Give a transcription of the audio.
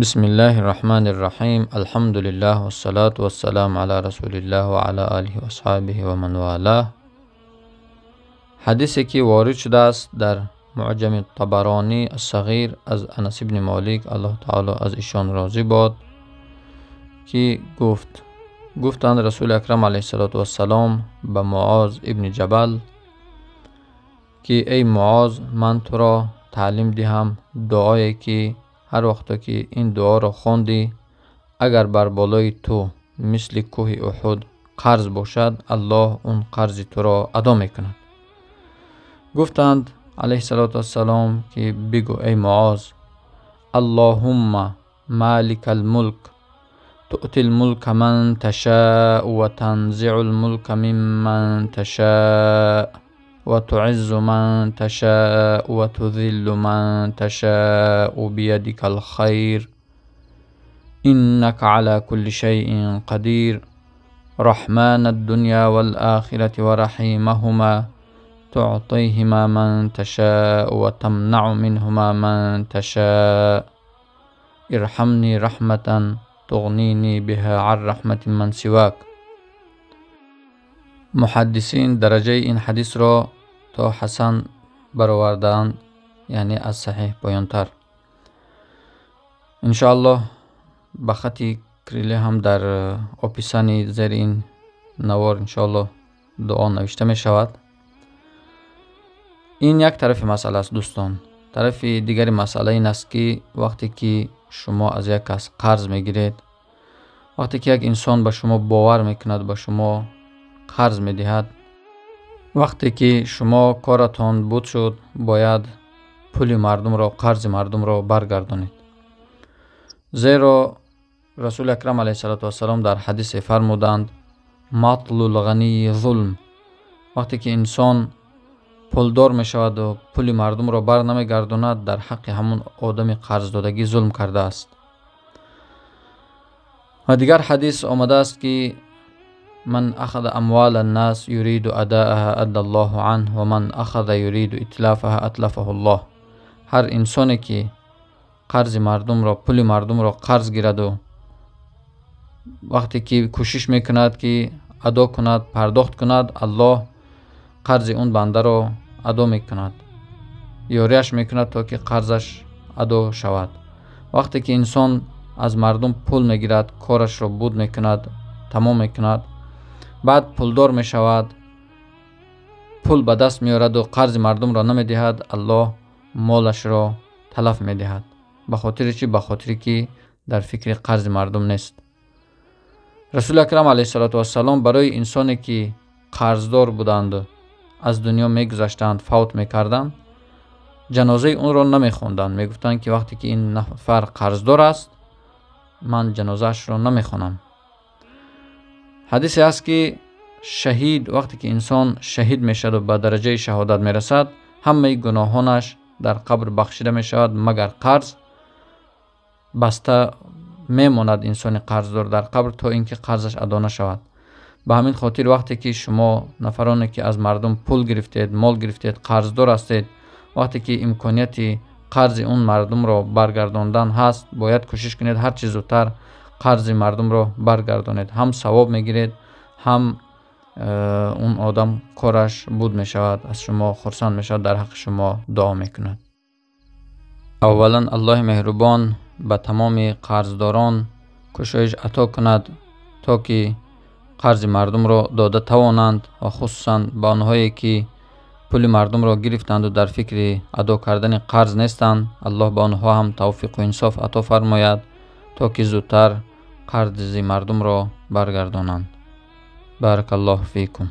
بسم الله الرحمن الرحیم. الحمد لله والصلاة والسلام على رسول الله و علی آله و اصحابه و من والاه. حدیثی که وارد شده است در معجم طبرانی الصغیر از انس بن مالک الله تعالی از ایشان راضی باد که گفتند رسول اکرم علیه السلام به معاذ ابن جبل که ای معاذ، من تو را تعلیم دهم دعایی که هر وقت که این دعا را خواندی، اگر بر بالای تو مثل کوه احد قرض باشد، الله اون قرض تو را ادا میکند. گفتند علیه السلام که بگو ای معاذ: اللهم مالک الملک تؤتی الملک من تشاء و تنزع الملک ممن تشاء و تعز من تشاء و تذل من تشاء بیدک الخیر انک علی كل شیء قدیر رحمن الدنیا والآخرة و رحیمهما تعطیهما من تشاء و تمنع منهما من تشاء ارحمنی رحمتا تغنینی بها عن رحمت من سواک. محدثین درجه این حدیث را تا حسن برآوردند، یعنی از صحیح پایانتر. انشاءالله به خطی کریلی هم در آپیسانی زیر این نوار انشاءالله دعا نوشته می شود. این یک طرف مسئله است دوستان. طرف دیگر مسئله این است که وقتی که شما از یک کس قرض می گیرید، وقتی که یک انسان به شما باور میکند، به شما قرض می دهد، وقتی که شما کارتان بود شد، باید پول مردم را، قرض مردم را برگردانید. زیرا رسول اکرم علیه السلام در حدیث فرمودند مطل الغنی ظلم. وقتی که انسان پولدار می شود و پول مردم را بر نمی گرداند، در حق همون آدم قرض دادگی ظلم کرده است. و دیگر حدیث آمده است که من اخذ اموال الناس یرید اداءها ادى الله عنه و من اخذ یرید اتلافها اتلفه الله. هر انسانی که قرض مردم را، پول مردم را قرض گیرد و وقتی که کوشش میکند که ادا کند، پرداخت کند، الله قرض اون بنده را ادا میکند، یاریش میکند تا که قرضش ادا شود. وقتی که انسان از مردم پول میگیرد، کارش را بود میکند، تمام میکند، بعد پولدار میشود، پول به دست میارد و قرض مردم را نمیدهد، الله مالش را تلف میدهد. به خاطر چی؟ به خاطری که در فکر قرض مردم نیست. رسول اکرم علیه السلام برای انسانی که قرضدار بودند از دنیا میگذشتند، فوت میکردند، جنازه اون را نمیخوندند. میگفتند که وقتی که این نفر قرضدار است، من جنازهش را نمیخوانم. حدیثی است که شهید، وقتی که انسان شهید میشد و به درجه شهادت میرسد، همه گناهانش در قبر بخشیده میشود، مگر قرض بسته میماند انسان قرضدار در قبر تا اینکه قرضش ادا نشود. به همین خاطر وقتی که شما نفرانی که از مردم پول گرفتید، مال گرفتید، قرضدار هستید، وقتی که امکانیت قرض اون مردم را برگرداندن هست، باید کوشش کنید هر چیز زودتر قرض مردم را برگردانید. هم ثواب میگیرید، هم اون آدم کارش بود میشود، از شما خرسند میشود، در حق شما دعا میکند. اولا الله مهربان به تمام قرضداران کوشش عطا کند تا که قرض مردم را داده توانند، و خصوصا به آنهایی که پول مردم را گرفتند و در فکر ادا کردن قرض نیستند، الله به آنها هم توفیق و انصاف عطا فرماید تا که زودتر قرض مردم را برگردانند. بارک الله فیکم.